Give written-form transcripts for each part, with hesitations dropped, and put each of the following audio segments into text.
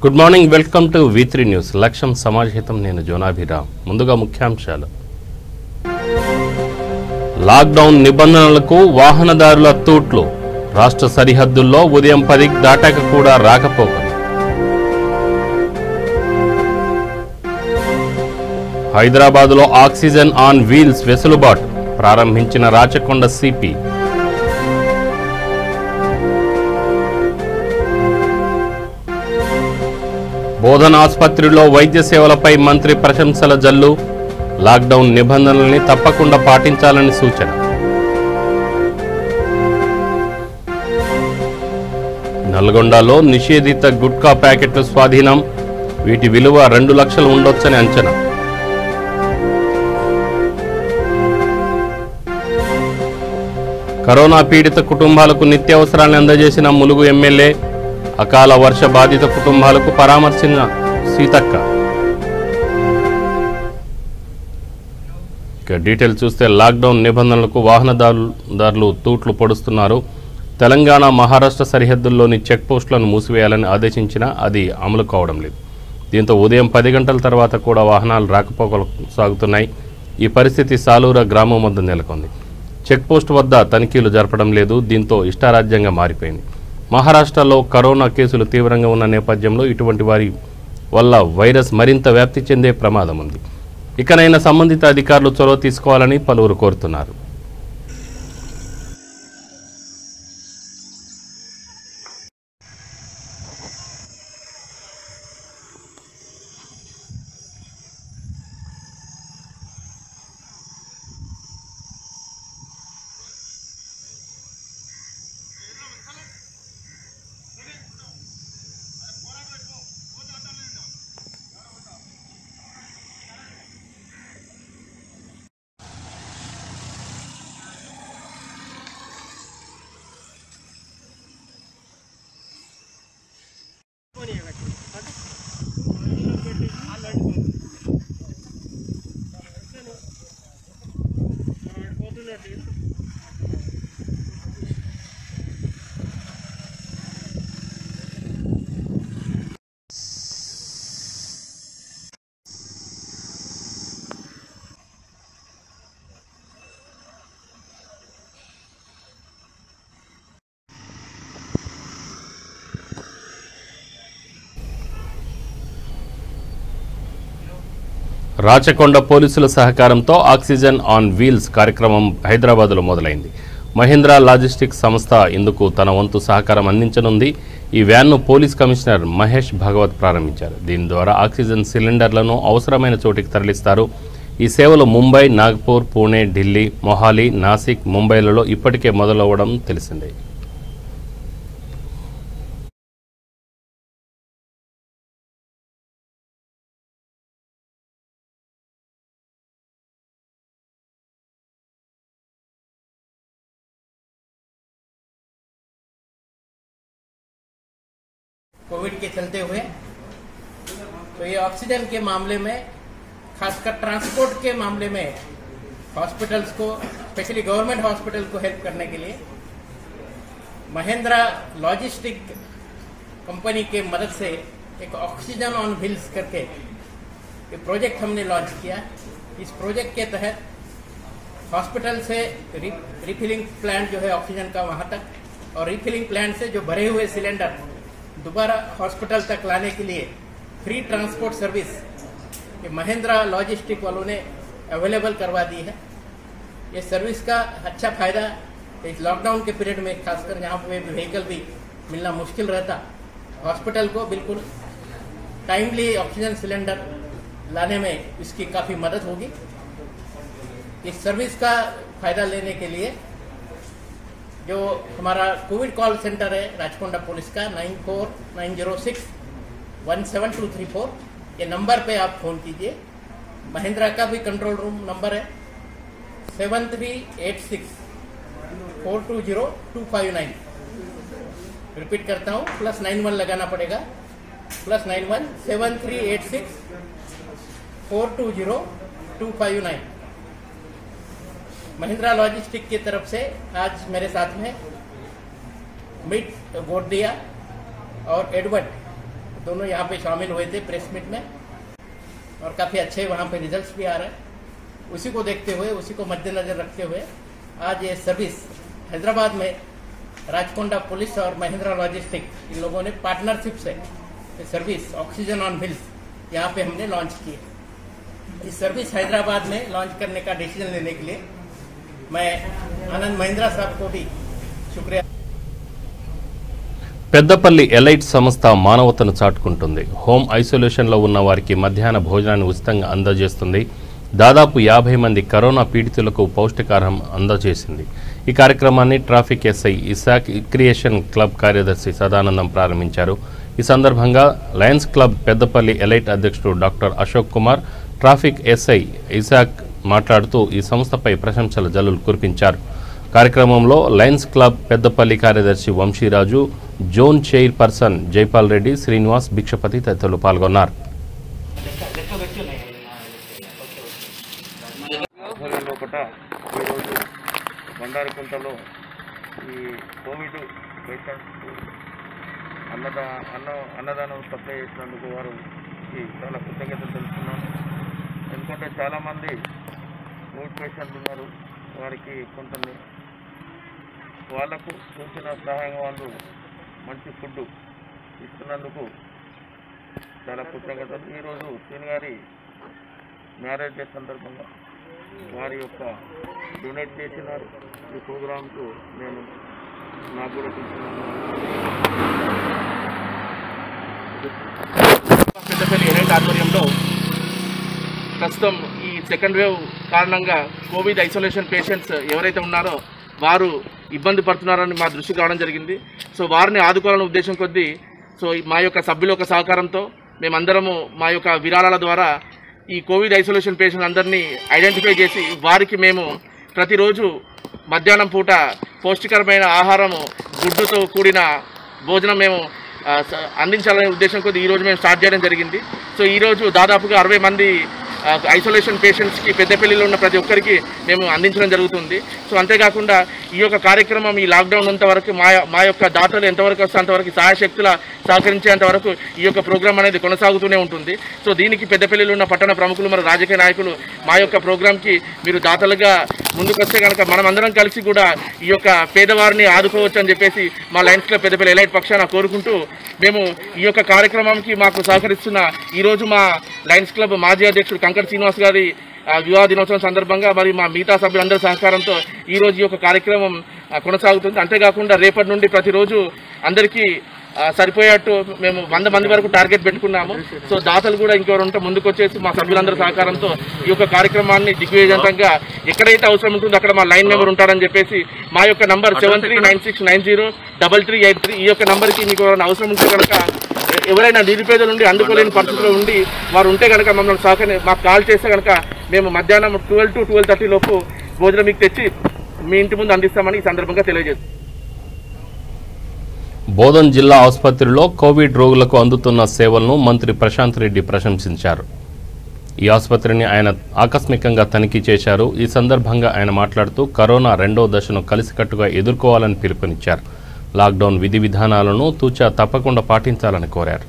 Good morning, welcome to V3 news. లక్ష్యం సమాజహితం. నేను జోనాభిరామ్. ముందుగా ముఖ్యాంశాలు. లాక్డౌన్ నిబంధనలకు వాహనదారుల తూట్లు. రాష్ట్ర సరిహద్దుల్లో ఉదయం 10 దాటాక కూడా రాకపోకలు. హైదరాబాద్లో ఆక్సిజన్ ఆన్ వీల్స్ వెసులుబాటు ప్రారంభించిన రాచకొండ సిపి. బోధన ఆసుపత్రిలో వైద్య సేవలపై మంత్రి ప్రశంసల జల్లు. లాక్డౌన్ నిబంధనల్ని తప్పకుండా పాటించాలని సూచన. నల్గొండలో నిషేధిత గుట్కా ప్యాకెట్లు స్వాధీనం. వీటి విలువ 2 లక్షలు ఉండొచ్చని అంచనా. కరోనా పీడిత కుటుంబాలకు నిత్యావసరాన్ని అందజేసిన ములుగు ఎమ్మెల్యే. అకాల వర్ష బాధిత కుటుంబాలకు పరామర్శించిన సీతక్క. ఇక డీటెయిల్ చూస్తే లాక్డౌన్ నిబంధనలకు వాహనదారులు తూట్లు పొడుస్తున్నారు. తెలంగాణ మహారాష్ట్ర సరిహద్దుల్లోని చెక్ పోస్టులను మూసివేయాలని ఆదేశించినా అది అమలు కావడం లేదు. దీంతో ఉదయం 10 గంటల తర్వాత కూడా వాహనాలు రాకపోకలు సాగుతున్నాయి. ఈ పరిస్థితి సాలూర గ్రామం వద్ద నెలకొంది. చెక్ పోస్ట్ వద్ద తనిఖీలు జరపడం లేదు. దీంతో ఇష్టారాజ్యంగా మారిపోయింది. మహారాష్ట్రలో కరోనా కేసులు తీవ్రంగా ఉన్న నేపథ్యంలో ఇటువంటి వారి వల్ల వైరస్ మరింత వ్యాప్తి చెందే ప్రమాదం ఉంది. ఇకనైనా సంబంధిత అధికారులు చొరవ తీసుకోవాలని పలువురు కోరుతున్నారు. రాచకొండ పోలీసుల సహకారంతో ఆక్సిజన్ ఆన్ వీల్స్ కార్యక్రమం హైదరాబాద్లో మొదలైంది. మహీంద్రా లాజిస్టిక్స్ సంస్థ ఇందుకు తన వంతు సహకారం అందించనుంది. ఈ వ్యాన్ను పోలీస్ కమిషనర్ మహేష్ భాగవత్ ప్రారంభించారు. దీని ద్వారా ఆక్సిజన్ సిలిండర్లను అవసరమైన చోటికి తరలిస్తారు. ఈ సేవలు ముంబై, నాగ్పూర్, పూణే, ఢిల్లీ, మొహాలి, నాసిక్, ముంబైలలో ఇప్పటికే మొదలవ్వడం తెలిసిందే. कोविड के चलते हुए तो ये ऑक्सीजन के मामले में, खासकर ट्रांसपोर्ट के मामले में हॉस्पिटल्स को, स्पेशली गवर्नमेंट हॉस्पिटल को हेल्प करने के लिए महिंद्रा लॉजिस्टिक कंपनी के मदद से एक ऑक्सीजन ऑन व्हील्स करके ये प्रोजेक्ट हमने लॉन्च किया। इस प्रोजेक्ट के तहत हॉस्पिटल से रिफिलिंग प्लांट जो है ऑक्सीजन का वहां तक, और रिफिलिंग प्लांट से जो भरे हुए सिलेंडर दोबारा हॉस्पिटल तक लाने के लिए फ्री ट्रांसपोर्ट सर्विस ये महिंद्रा लॉजिस्टिक वालों ने अवेलेबल करवा दी है। ये सर्विस का अच्छा फायदा इस लॉकडाउन के पीरियड में, खासकर जहाँ पे व्हीकल भी मिलना मुश्किल रहता, हॉस्पिटल को बिल्कुल टाइमली ऑक्सीजन सिलेंडर लाने में इसकी काफ़ी मदद होगी। इस सर्विस का फायदा लेने के लिए जो हमारा कोविड कॉल सेंटर है राचकोंडा पुलिस का 9490617234, ये नंबर पे आप फोन कीजिए। महिंद्रा का भी कंट्रोल रूम नंबर है 7386420259। रिपीट करता हूँ, +91 लगाना पड़ेगा, +91 7386420259। महिंद्रा लॉजिस्टिक की तरफ से आज मेरे साथ में मिट गोडिया और एडवर्ड दोनों यहाँ पे शामिल हुए थे प्रेस मीट में और काफ़ी अच्छे वहाँ पे रिजल्ट्स भी आ रहे हैं। उसी को देखते हुए, उसी को मद्देनजर रखते हुए आज ये सर्विस हैदराबाद में राजकोंडा पुलिस और महिंद्रा लॉजिस्टिक इन लोगों ने पार्टनरशिप से सर्विस ऑक्सीजन ऑन व्हील्स यहाँ पे हमने लॉन्च की है। इस सर्विस हैदराबाद में लॉन्च करने का डिसीजन लेने के लिए मैं आनंद महिंद्रा साहब को भी शुक्रिया। పెద్దపల్లి ఎలైట్ సంస్థ మానవతను చాటుకుంటుంది. హోమ్ ఐసోలేషన్లో ఉన్న వారికి మధ్యాహ్న భోజనాన్ని ఉచితంగా అందజేస్తుంది. దాదాపు 50 మంది కరోనా పీడితులకు పౌష్టికాహారం అందజేసింది. ఈ కార్యక్రమాన్ని traffic SI Isaac creation club కార్యదర్శి సదానందం ప్రారంభించారు. ఈ సందర్భంగా లయన్స్ క్లబ్ పెద్దపల్లి ఎలైట్ అధ్యక్షుడు doctor Ashok Kumar, traffic SI Isaac మాట్లాడుతూ ఈ సంస్థపై ప్రశంసల జల్లులు కురిపించారు. కార్యక్రమంలో లయన్స్ క్లబ్ పెద్దపల్లి కార్యదర్శి వంశీరాజు, జోన్ చైర్పర్సన్ జైపాల్ రెడ్డి, శ్రీనివాస్, భిక్షపతి తదితరులు పాల్గొన్నారు. బండారికుంటలో ఈ కోవిడ్ పేషెంట్స్ అన్నదానం సప్లై చేసినందుకు వారు చాలా కృతజ్ఞతలు తెలుస్తున్నాను. ఎందుకంటే చాలామంది కోవిడ్ పేషెంట్లు ఉన్నారు. వారికి కొంత వాళ్లకు సూచన సహాయం వాళ్ళు మంచి ఫుడ్ ఇస్తున్నందుకు చాలా కృతజ్ఞతలు. ఈరోజు శ్రీని గారి మ్యారేజ్ డే సందర్భంగా వారి యొక్క డొనేట్ చేసినారు. ఈ ప్రోగ్రాంకు నేను నాకు కూడా తీసుకున్నాను. పెద్దపల్లి ఎలైట్ ఆధ్వర్యంలో ప్రస్తుతం ఈ సెకండ్ వేవ్ కారణంగా కోవిడ్ ఐసోలేషన్ పేషెంట్స్ ఎవరైతే ఉన్నారో వారు ఇబ్బంది పడుతున్నారని మా దృష్టికి రావడం జరిగింది. సో వారిని ఆదుకోవాలనే ఉద్దేశం కొద్దీ మా యొక్క సభ్యుల యొక్క సహకారంతో మేమందరము మా యొక్క విరాళాల ద్వారా ఈ కోవిడ్ ఐసోలేషన్ పేషెంట్ అందరినీ ఐడెంటిఫై చేసి వారికి మేము ప్రతిరోజు మధ్యాహ్నం పూట పౌష్టికరమైన ఆహారము, గుడ్డుతో కూడిన భోజనం మేము అందించాలనే ఉద్దేశం కొద్దీ ఈరోజు మేము స్టార్ట్ చేయడం జరిగింది. సో ఈరోజు దాదాపుగా 60 మంది ఐసోలేషన్ పేషెంట్స్కి పెద్దపల్లిలో ఉన్న ప్రతి ఒక్కరికి మేము అందించడం జరుగుతుంది. సో అంతేకాకుండా ఈ యొక్క కార్యక్రమం ఈ లాక్డౌన్ ఉన్నంత వరకు మా యొక్క దాతలు ఎంతవరకు వస్తే అంతవరకు సహాయశక్తుల సహకరించేంత వరకు ఈ యొక్క ప్రోగ్రాం అనేది కొనసాగుతూనే ఉంటుంది. సో దీనికి పెద్దపల్లిలో ఉన్న పట్టణ ప్రముఖులు, మరి రాజకీయ నాయకులు మా యొక్క ప్రోగ్రాంకి మీరు దాతలుగా ముందుకొస్తే కనుక మనం అందరం కలిసి కూడా ఈ యొక్క పేదవారిని ఆదుకోవచ్చు అని చెప్పేసి మా లయన్స్ క్లబ్ పెద్దపల్లి ఎలైట్ పక్షాన కోరుకుంటూ మేము ఈ యొక్క కార్యక్రమానికి మాకు సహకరిస్తున్న ఈరోజు మా లయన్స్ క్లబ్ మాజీ అధ్యక్షుడు కంకర్ శ్రీనివాస్ గారి వివాహ దినోత్సవం సందర్భంగా మరి మా మిగతా సభ్యులందరి సహకారంతో ఈరోజు ఈ యొక్క కార్యక్రమం కొనసాగుతుంది. అంతేకాకుండా రేపటి నుండి ప్రతిరోజు అందరికీ సరిపోయేట్టు మేము 100 మంది వరకు టార్గెట్ పెట్టుకున్నాము. సో దాతలు కూడా ఇంకెవరు ఉంటే ముందుకు వచ్చేసి మా సభ్యులందరి సహకారంతో ఈ యొక్క కార్యక్రమాన్ని దిగ్విజయంతంగా ఎక్కడైతే అవసరం ఉంటుందో అక్కడ మా లైన్ మెంబర్ ఉంటారని చెప్పేసి మా యొక్క నంబర్ 7396903383 ఈ యొక్క నంబర్కి మీకు అవసరం ఉంటే కనుక ఎవరైనా నిరుపేద నుండి అందుకోలేని పరిస్థితిలో ఉండి వారు ఉంటే కనుక మమ్మల్ని మాకు కాల్ చేస్తే కనుక మేము మధ్యాహ్నం 12 to 12:30 లోపు భోజనం మీకు తెచ్చి మీ ఇంటి ముందు అందిస్తామని ఈ సందర్భంగా తెలియజేస్తాం. బోధన్ జిల్లా ఆసుపత్రిలో కోవిడ్ రోగులకు అందుతున్న సేవలను మంత్రి ప్రశాంత్ రెడ్డి ప్రశంసించారు. ఈ ఆసుపత్రిని ఆయన ఆకస్మికంగా తనిఖీ చేశారు. ఈ సందర్భంగా ఆయన మాట్లాడుతూ కరోనా 2వ దశను కలిసికట్టుగా ఎదుర్కోవాలని పిలుపునిచ్చారు. లాక్డౌన్ విధి విధానాలను తూచా తప్పకుండా పాటించాలని కోరారు.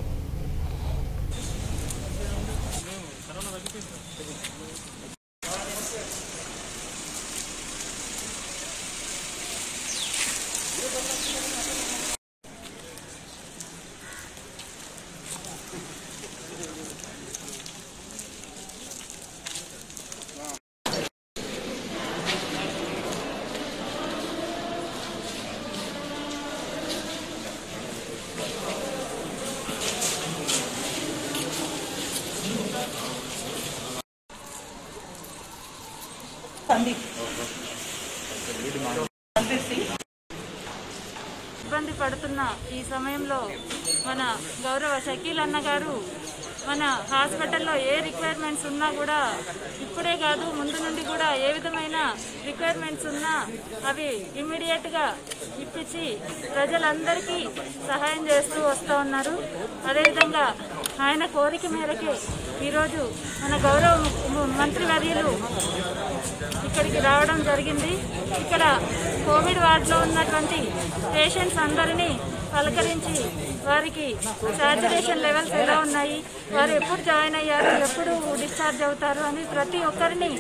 ఇబ్బంది పడుతున్న ఈ సమయంలో మన గౌరవ షకీల్ అన్న గారు మన హాస్పిటల్లో ఏ రిక్వైర్మెంట్స్ ఉన్నా కూడా ఇప్పుడే కాదు ముందు నుండి కూడా ఏ విధమైన రిక్వైర్మెంట్స్ ఉన్నా అవి ఇమ్మీడియట్గా ఇప్పించి ప్రజలందరికీ సహాయం చేస్తూ వస్తూ ఉన్నారు. అదేవిధంగా ఆయన కోరిక మేరకే ఈరోజు మన గౌరవ మంత్రివర్యులు ఇక్కడికి రావడం జరిగింది. ఇక్కడ కోవిడ్ వార్డులో ఉన్నటువంటి పేషెంట్స్ అందరినీ పలకరించి వారికి సాచురేషన్ లెవెల్స్ ఎలా ఉన్నాయి, వారు ఎప్పుడు జాయిన్ అయ్యారు, ఎప్పుడు డిశ్చార్జ్ అవుతారు అని ప్రతి ఒక్కరిని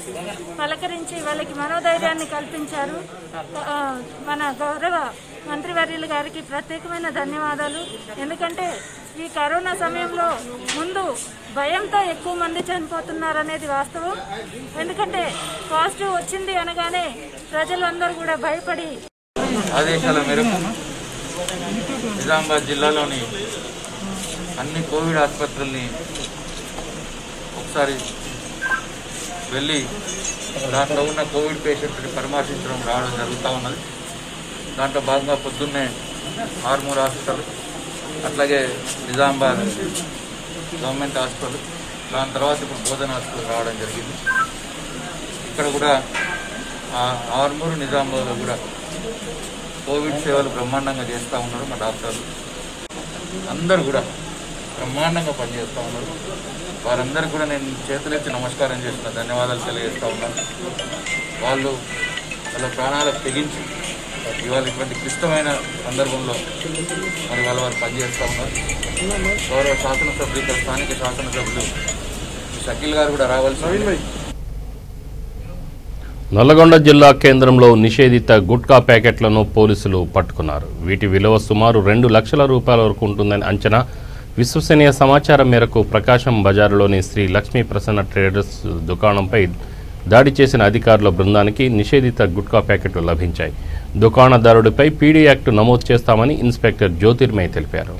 పలకరించి వాళ్ళకి మనోధైర్యాన్ని కల్పించారు. మన గౌరవ మంత్రివర్యులు గారికి ప్రత్యేకమైన ధన్యవాదాలు. ఎందుకంటే ఈ కరోనా సమయంలో ముందు భయంతో ఎక్కువ మంది చనిపోతున్నారనేది వాస్తవం. ఎందుకంటే పాజిటివ్ వచ్చింది అనగానే ప్రజలందరూ కూడా భయపడి ఆదేశాల మేరకు నిజామాబాద్ జిల్లాలోని అన్ని కోవిడ్ ఆసుపత్రుల్ని ఒకసారి వెళ్ళి దాంట్లో ఉన్న కోవిడ్ పేషెంట్ని పరామర్శించడం రావడం జరుగుతూ ఉన్నది. దాంట్లో భాగంగా పొద్దున్నే ఆర్మూర్ హాస్పిటల్, అట్లాగే నిజామాబాద్ గవర్నమెంట్ హాస్పిటల్, దాని తర్వాత ఇప్పుడు బోధన హాస్పిటల్ రావడం జరిగింది. ఇక్కడ కూడా ఆర్మూరు నిజామాబాద్లో కూడా కోవిడ్ సేవలు బ్రహ్మాండంగా చేస్తూ ఉన్నారు. మా డాక్టర్లు అందరూ కూడా బ్రహ్మాండంగా పనిచేస్తూ ఉన్నారు. వారందరికీ కూడా నేను చేతులెత్తి నమస్కారం చేస్తున్న ధన్యవాదాలు తెలియజేస్తూ ఉన్నాను. వాళ్ళ ప్రాణాలకు తెగించి ఇవాళ ఇటువంటి క్లిష్టమైన సందర్భంలో మరి వారు పనిచేస్తూ ఉన్నారు. గౌరవ శాసనసభ్యులు, ఇక్కడ స్థానిక శాసనసభ్యులు షకీల్ గారు కూడా రావాల్సి. నల్లగొండ జిల్లా కేంద్రంలో నిషేధిత గుట్కా ప్యాకెట్లను పోలీసులు పట్టుకున్నారు. వీటి విలువ సుమారు 2 లక్షల రూపాయల వరకు ఉంటుందని అంచనా. విశ్వసనీయ సమాచారం మేరకు ప్రకాశం బజారులోని శ్రీ లక్ష్మీ ప్రసన్న ట్రేడర్స్ దుకాణంపై దాడి చేసిన అధికారుల బృందానికి నిషేధిత గుట్కా ప్యాకెట్లు లభించాయి. దుకాణదారుడిపై పీడీ యాక్ట్ నమోదు చేస్తామని ఇన్స్పెక్టర్ జ్యోతిర్మయ్ తెలిపారు.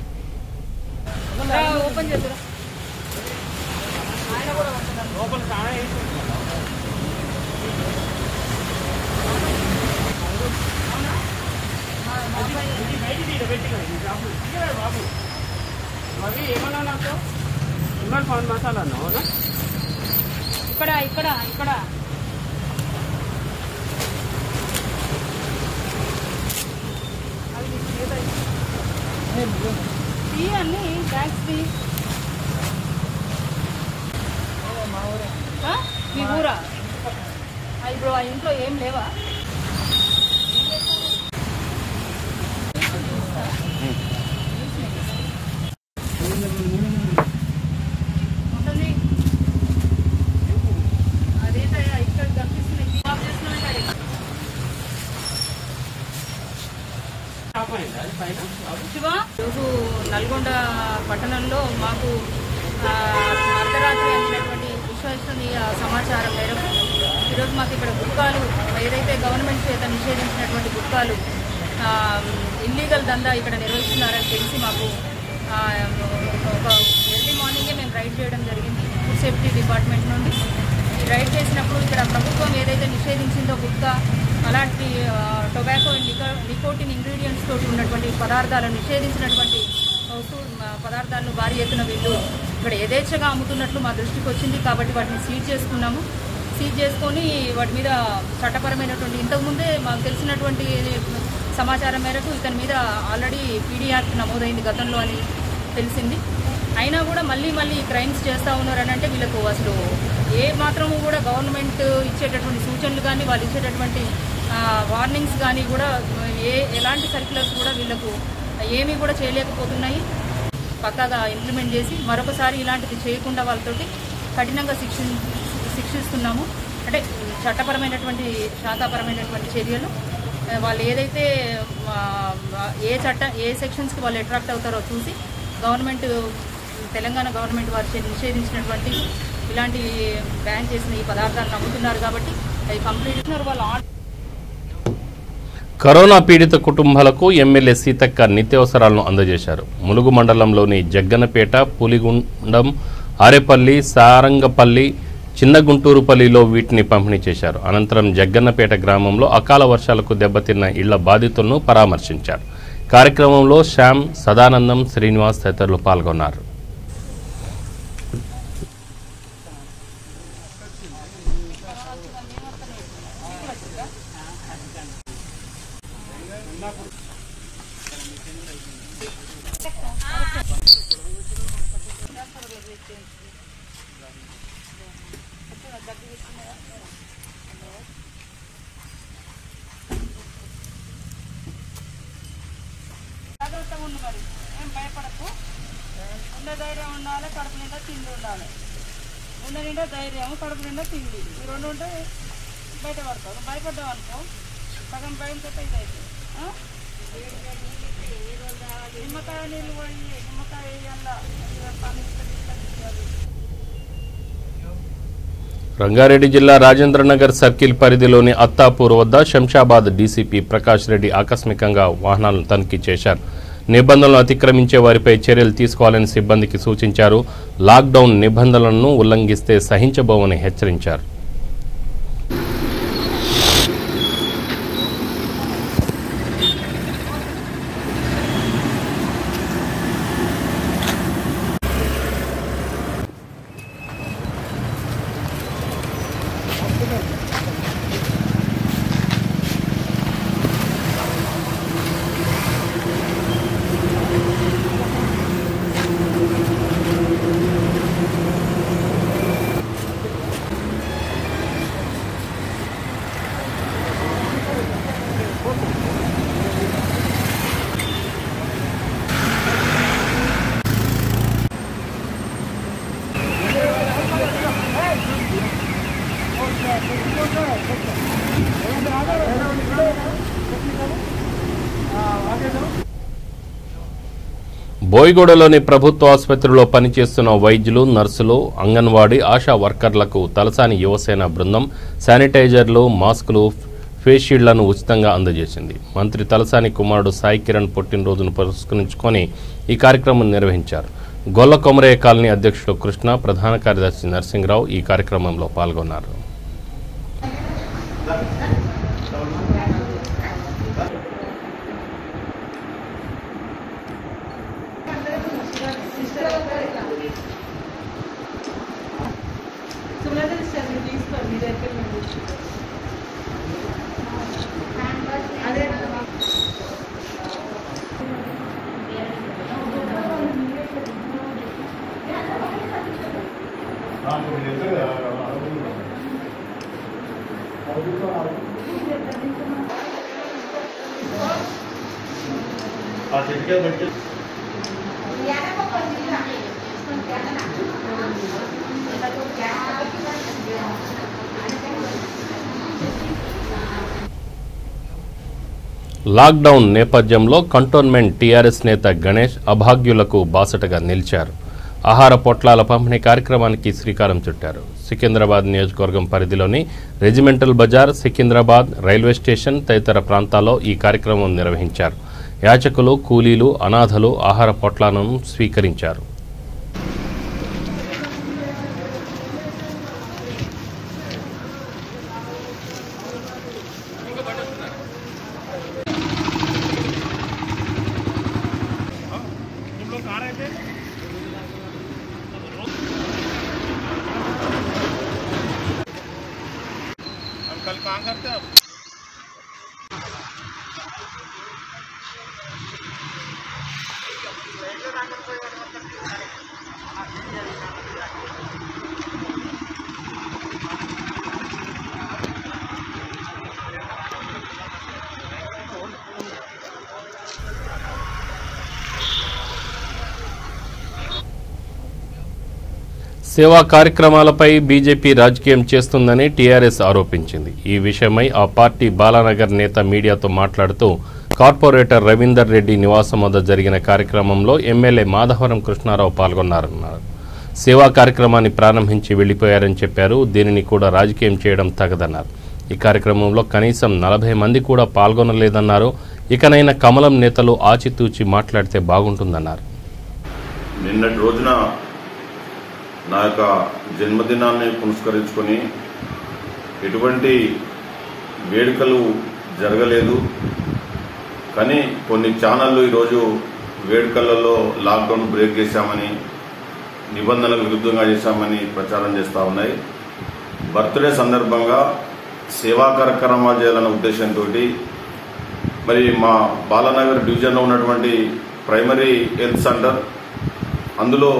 ఇక్కడ అన్ని బ్యాగ్స్ మీ ఊరా? ఇప్పుడు ఆ ఇంట్లో ఏం లేవా? రోజు నల్గొండ పట్టణంలో మాకు అర్ధరాత్రి అందినటువంటి విశ్వసనీయ సమాచారం మేరకు ఈరోజు మాకు ఇక్కడ గుట్కాలు ఏదైతే గవర్నమెంట్ చేత నిషేధించినటువంటి గుట్కాలు ఇల్లీగల్ దందా ఇక్కడ నిర్వహిస్తున్నారని తెలిసి మాకు ఒక ఎర్లీ మార్నింగే మేము రైడ్ చేయడం జరిగింది ఫుడ్ సేఫ్టీ డిపార్ట్మెంట్ నుండి. ఈ రైడ్ చేసినప్పుడు ఇక్కడ ప్రభుత్వం ఏదైతే నిషేధించిందో గుట్కా, అలాంటి టొబాకో నికోటిన్ ఇంగ్రీడియంట్స్ తోటి ఉన్నటువంటి పదార్థాలను నిషేధించినటువంటి పదార్థాలను భారీ ఎత్తున వీళ్ళు ఇక్కడ యథేచ్ఛగా అమ్ముతున్నట్లు మా దృష్టికి వచ్చింది. కాబట్టి వాటిని సీజ్ చేసుకున్నాము. సీజ్ చేసుకొని వాటి మీద చట్టపరమైనటువంటి ఇంతకుముందే మాకు తెలిసినటువంటి సమాచారం మేరకు ఇతని మీద ఆల్రెడీ పీడీ యాక్ట్ నమోదైంది గతంలో అని తెలిసింది. అయినా కూడా మళ్ళీ క్రైమ్స్ చేస్తూ ఉన్నారని అంటే వీళ్ళకు అసలు ఏ మాత్రము కూడా గవర్నమెంట్ ఇచ్చేటటువంటి సూచనలు కానీ వాళ్ళు ఇచ్చేటటువంటి వార్నింగ్స్ కానీ కూడా ఎలాంటి సర్క్యులర్స్ కూడా వీళ్ళకు ఏమీ కూడా చేయలేకపోతున్నాయి. పక్కాగా ఇంప్లిమెంట్ చేసి మరొకసారి ఇలాంటిది చేయకుండా వాళ్ళతోటి కఠినంగా శిక్షిస్తున్నాము. అంటే చట్టపరమైనటువంటి శాఖాపరమైనటువంటి చర్యలు వాళ్ళు ఏదైతే ఏ సెక్షన్స్కి వాళ్ళు అట్రాక్ట్ అవుతారో చూసి గవర్నమెంట్ తెలంగాణ గవర్నమెంట్ వారు నిషేధించినటువంటి ఇలాంటి బ్యాన్ చేసిన ఈ పదార్థాలను అమ్ముతున్నారు కాబట్టి అవి కంప్లీట్ వాళ్ళు. కరోనా పీడిత కుటుంబాలకు ఎమ్మెల్యే సీతక్క నిత్యావసరాలను అందజేశారు. ములుగు మండలంలోని జగ్గన్నపేట, పులిగుండం, ఆరేపల్లి, సారంగపల్లి, చిన్నగుంటూరుపల్లిలో వీటిని పంపిణీ చేశారు. అనంతరం జగ్గన్నపేట గ్రామంలో అకాల వర్షాలకు దెబ్బతిన్న ఇళ్ల బాధితులను పరామర్శించారు. కార్యక్రమంలో శ్యామ్, సదానందం, శ్రీనివాస్ తదితరులు పాల్గొన్నారు. జాగ్రత్తగా ఉండు మరి, ఏం భయపడకు. గుండె ధైర్యం ఉండాలి, కడుపు నిండా తిండి ఉండాలి. గుండె నిండా ధైర్యం, కడుపు నిండా తిండి, ఈ రెండు ఉంటే బయటపడతావు. భయపడ్డావు అనుకో సగం భయంతో ఇది అవుతుంది. నిమ్మకాయ నీళ్ళు పోయి నిమ్మకాయ వేయాలా పని. రంగారెడ్డి జిల్లా రాజేంద్రనగర్ సర్కిల్ పరిధిలోని అత్తాపూర్ వద్ద శంషాబాద్ డీసీపీ ప్రకాష్ రెడ్డి ఆకస్మికంగా వాహనాలను తనిఖీ చేశారు. నిబంధనలు అతిక్రమించే వారిపై చర్యలు తీసుకోవాలని సిబ్బందికి సూచించారు. లాక్డౌన్ నిబంధనలను ఉల్లంఘిస్తే సహించబోమని హెచ్చరించారు. బోయిగూడలోని ప్రభుత్వ ఆసుపత్రిలో పనిచేస్తున్న వైద్యులు, నర్సులు, అంగన్వాడీ, ఆశా వర్కర్లకు తలసాని యువసేన బృందం శానిటైజర్లు, మాస్కులు, ఫేస్ షీల్డ్లను ఉచితంగా అందజేసింది. మంత్రి తలసాని కుమారుడు సాయి కిరణ్ పుట్టినరోజును పురస్కరించుకొని ఈ కార్యక్రమం నిర్వహించారు. గొల్ల కొమరయ్య కాలనీ అధ్యక్షుడు కృష్ణ, ప్రధాన కార్యదర్శి నరసింహరావు ఈ కార్యక్రమంలో పాల్గొన్నారు. లాక్డౌన్ నేపథ్యంలో కంటోన్మెంట్ టీఆర్ఎస్ నేత గణేష్ అభాగ్యులకు బాసటగా నిలిచారు. ఆహార పొట్లాల పంపిణీ కార్యక్రమానికి శ్రీకారం చుట్టారు. సికింద్రాబాద్ నియోజకవర్గం పరిధిలోని రెజిమెంటల్ బజార్, సికింద్రాబాద్ రైల్వే స్టేషన్ తదితర ప్రాంతాల్లో ఈ కార్యక్రమం నిర్వహించారు. యాచకులు, కూలీలు, అనాథలు ఆహార పొట్లాలను స్వీకరించారు. कल कहाँ करते हैं आप? సేవా కార్యక్రమాలపై బీజేపీ రాజకీయం చేస్తుందని టీఆర్ఎస్ ఆరోపించింది. ఈ విషయమై ఆ పార్టీ బాలానగర్ నేత మీడియాతో మాట్లాడుతూ కార్పొరేటర్ రవీందర్ రెడ్డి నివాసం వద్ద జరిగిన కార్యక్రమంలో ఎమ్మెల్యే మాధవరం కృష్ణారావు పాల్గొన్నారన్నారు. సేవా కార్యక్రమాన్ని ప్రారంభించి వెళ్లిపోయారని చెప్పారు. దీనిని కూడా రాజకీయం చేయడం తగదన్నారు. ఈ కార్యక్రమంలో కనీసం 40 మంది కూడా పాల్గొనలేదన్నారు. ఇకనైనా కమలం నేతలు ఆచితూచి మాట్లాడితే బాగుంటుందన్నారు. నిన్నటి రోజున నా యొక్క జన్మదినాన్ని పురస్కరించుకొని ఎటువంటి వేడుకలు జరగలేదు. కానీ కొన్ని ఛానళ్ళు ఈరోజు వేడుకలలో లాక్డౌన్ బ్రేక్ చేశామని, నిబంధనలకు విరుద్ధంగా చేశామని ప్రచారం చేస్తూ ఉన్నాయి. బర్త్డే సందర్భంగా సేవా కార్యక్రమాలు చేయాలన్న ఉద్దేశంతో మరి మా బాలానగర్ డివిజన్లో ఉన్నటువంటి ప్రైమరీ హెల్త్ సెంటర్, అందులో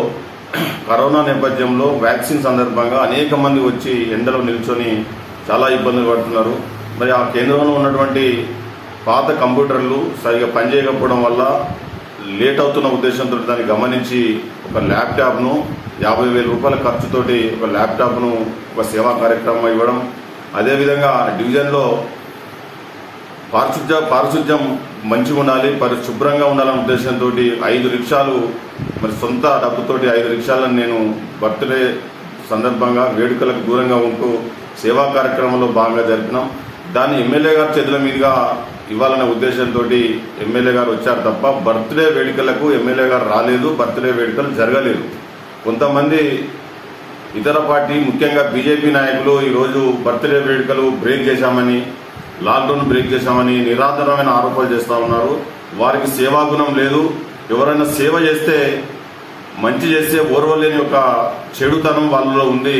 కరోనా నేపథ్యంలో వ్యాక్సిన్ సందర్భంగా అనేక మంది వచ్చి ఎండలో నిల్చొని చాలా ఇబ్బందులు పడుతున్నారు. మరి ఆ కేంద్రంలో ఉన్నటువంటి పాత కంప్యూటర్లు సరిగా పనిచేయకపోవడం వల్ల లేట్ అవుతున్న ఉద్దేశంతో దాన్ని గమనించి ఒక ల్యాప్టాప్ను 50,000 రూపాయల ఖర్చుతోటి ఒక ల్యాప్టాప్ను ఒక సేవా కార్యక్రమం ఇవ్వడం, అదేవిధంగా డివిజన్లో పారిశుద్ధ్యం మంచిగా ఉండాలి, పరిశుభ్రంగా ఉండాలనే ఉద్దేశంతో 5 రిక్షాలు మరి సొంత డబ్బుతోటి 5 రిక్షాలను నేను బర్త్డే సందర్భంగా వేడుకలకు దూరంగా ఉంటూ సేవా కార్యక్రమంలో భాగంగా జరిపినాం. దాన్ని ఎమ్మెల్యే గారి చేతుల మీదుగా ఇవ్వాలనే ఉద్దేశంతో ఎమ్మెల్యే గారు వచ్చారు తప్ప బర్త్డే వేడుకలకు ఎమ్మెల్యే గారు రాలేదు, బర్త్డే వేడుకలు జరగలేదు. కొంతమంది ఇతర పార్టీ ముఖ్యంగా బీజేపీ నాయకులు ఈరోజు బర్త్డే వేడుకలు బ్రేక్ చేశామని, లాక్డౌన్ బ్రేక్ చేశామని నిరాధారమైన ఆరోపణలు చేస్తూ ఉన్నారు. వారికి సేవాగుణం లేదు. ఎవరైనా సేవ చేస్తే మంచి చేస్తే ఓర్వలేని ఒక చెడుతనం వాళ్ళలో ఉంది.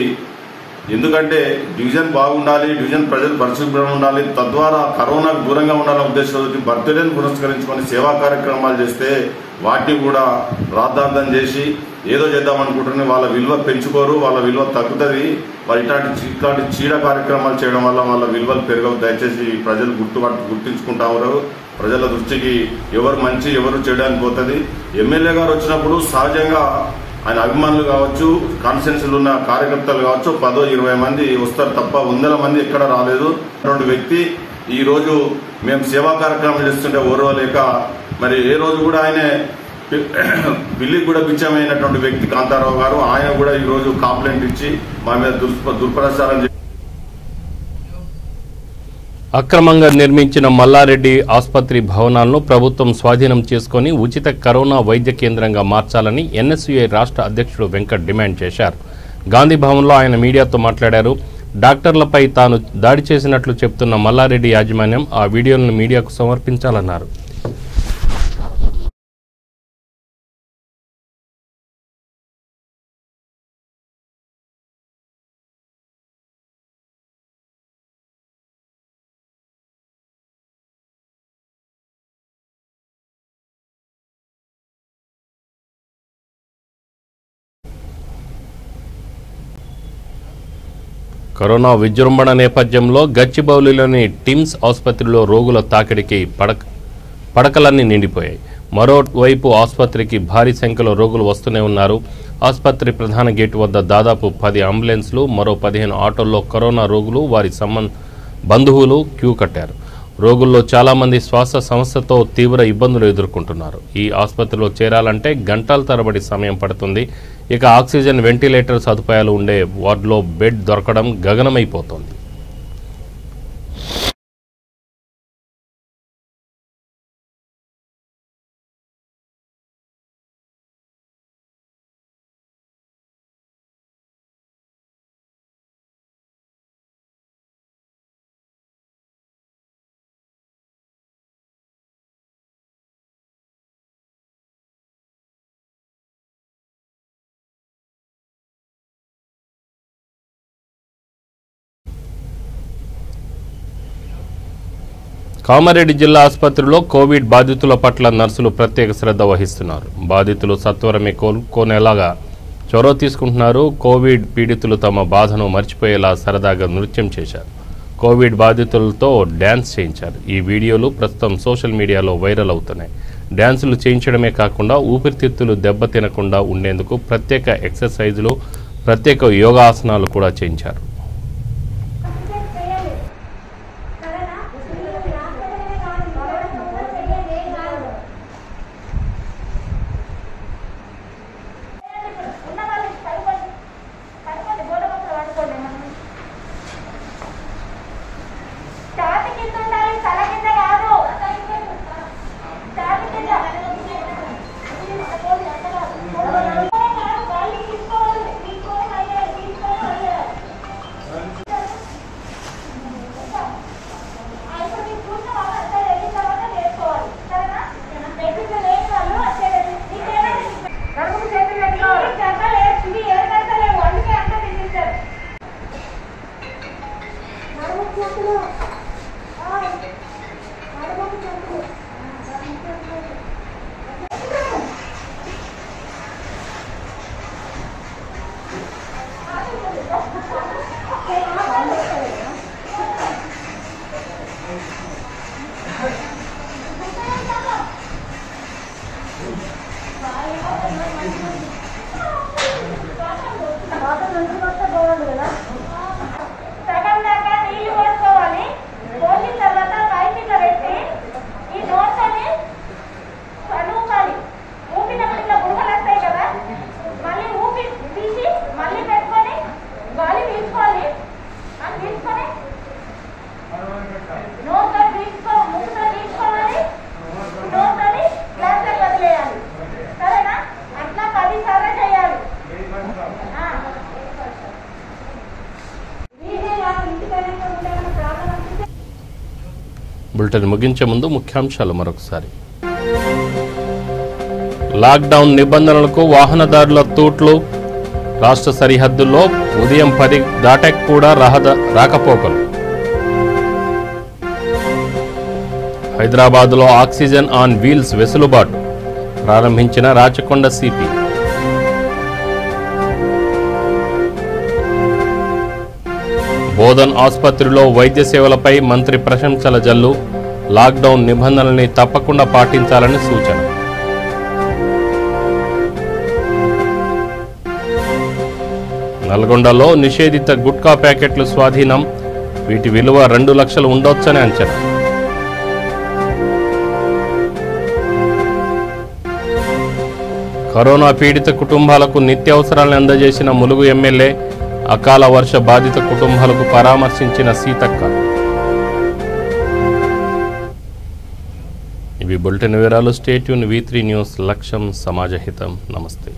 ఎందుకంటే డివిజన్ బాగుండాలి, డివిజన్ ప్రజలు పరిశుభ్రంగా ఉండాలి, తద్వారా కరోనాకు దూరంగా ఉండాలనే ఉద్దేశంతో బర్త్డేను పురస్కరించుకొని సేవా కార్యక్రమాలు చేస్తే వాటిని కూడా రాద్ధాంతం చేసి ఏదో చేద్దామనుకుంటున్న వాళ్ళ విలువ పెంచుకోరు, వాళ్ళ విలువ తగ్గుతుంది. వాళ్ళు ఇట్లాంటి చీడ కార్యక్రమాలు చేయడం వల్ల వాళ్ళ విలువలు పెరగవు. దయచేసి ప్రజలు గుర్తించుకుంటారు. ప్రజల దృష్టికి ఎవరు మంచి ఎవరు చెడు అని పోతుంది. ఎమ్మెల్యే గారు వచ్చినప్పుడు సహజంగా ఆయన అభిమానులు కావచ్చు, కాన్స్టిట్యున్సీలో ఉన్న కార్యకర్తలు కావచ్చు 10-20 మంది వస్తారు తప్ప 100 మంది ఎక్కడ రాలేదు. అటువంటి వ్యక్తి ఈ రోజు మేము సేవా కార్యక్రమాలు చేస్తుంటే ఓర్వలేక మరి ఏ రోజు కూడా ఆయన పిల్లికి కూడా బిచ్చమైనటువంటి వ్యక్తి కాంతారావు గారు, ఆయన కూడా ఈ రోజు కంప్లైంట్ ఇచ్చి మా మీద దుష్ప్రచారం అక్రమంగా నిర్మించిన మల్లారెడ్డి ఆసుపత్రి భవనాలను ప్రభుత్వం స్వాధీనం చేసుకుని ఉచిత కరోనా వైద్య కేంద్రంగా మార్చాలని ఎన్ఎస్యుఐ రాష్ట్ర అధ్యక్షుడు వెంకట్ డిమాండ్ చేశారు. గాంధీ భవన్లో ఆయన మీడియాతో మాట్లాడారు. డాక్టర్లపై తాను దాడి చేసినట్లు చెప్తున్న మల్లారెడ్డి యాజమాన్యం ఆ వీడియోలను మీడియాకు సమర్పించాలన్నారు. కరోనా విజృంభణ నేపథ్యంలో గచ్చిబౌలిలోని టిమ్స్ ఆసుపత్రిలో రోగుల తాకిడికి పడకలన్నీ నిండిపోయాయి. మరోవైపు ఆసుపత్రికి భారీ సంఖ్యలో రోగులు వస్తూనే ఉన్నారు. ఆసుపత్రి ప్రధాన గేటు వద్ద దాదాపు 10 అంబులెన్స్లు, మరో 15 ఆటోల్లో కరోనా రోగులు, వారి బంధువులు క్యూ కట్టారు. రోగుల్లో చాలామంది శ్వాస సమస్యతో తీవ్ర ఇబ్బందులు ఎదుర్కొంటున్నారు. ఈ ఆసుపత్రిలో చేరాలంటే గంటల తరబడి సమయం పడుతుంది. ఇక ఆక్సిజన్, వెంటిలేటర్ సదుపాయాలు ఉండే వార్డులో బెడ్ దొరకడం గగనమైపోతోంది. కామారెడ్డి జిల్లా ఆసుపత్రిలో కోవిడ్ బాధితుల పట్ల నర్సులు ప్రత్యేక శ్రద్ధ వహిస్తున్నారు. బాధితులు సత్వరమే కోలుకునేలాగా చొరవ తీసుకుంటున్నారు. కోవిడ్ పీడితులు తమ బాధను మర్చిపోయేలా సరదాగా నృత్యం చేశారు. కోవిడ్ బాధితులతో డ్యాన్స్ చేయించారు. ఈ వీడియోలు ప్రస్తుతం సోషల్ మీడియాలో వైరల్ అవుతున్నాయి. డ్యాన్సులు చేయించడమే కాకుండా ఊపిరితిత్తులు దెబ్బతినకుండా ఉండేందుకు ప్రత్యేక ఎక్సర్సైజులు, ప్రత్యేక యోగాసనాలు కూడా చేయించారు. బులెటిన్ ముగించే ముందు ముఖ్యాంశాలు మరొకసారి. లాక్డౌన్ నిబంధనలకు వాహనదారుల తూట్లు. రాష్ట్ర సరిహద్దుల్లో ఉదయం 10 దాటాక కూడా రాకపోకలు. హైదరాబాద్లో ఆక్సిజన్ ఆన్ వీల్స్ వెసులుబాటు ప్రారంభించిన రాచకొండ సిపి. బోధన్ ఆసుపత్రిలో వైద్య సేవలపై మంత్రి ప్రశంసల జల్లు. లాక్డౌన్ నిబంధనల్ని తప్పకుండా పాటించాలని సూచన. నల్గొండలో నిషేధిత గుట్కా ప్యాకెట్లు స్వాధీనం. వీటి విలువ 2 లక్షలు ఉండొచ్చని అంచనా. కరోనా పీడిత కుటుంబాలకు నిత్యావసరాలను అందజేసిన ములుగు ఎమ్మెల్యే. అకాల వర్ష బాధిత కుటుంబాలకు పరామర్శించిన సీతక్క. ఇవి బులెటిన్ వివరాలు. Stay tune V3 news. లక్ష్యం సమాజహితం. నమస్తే.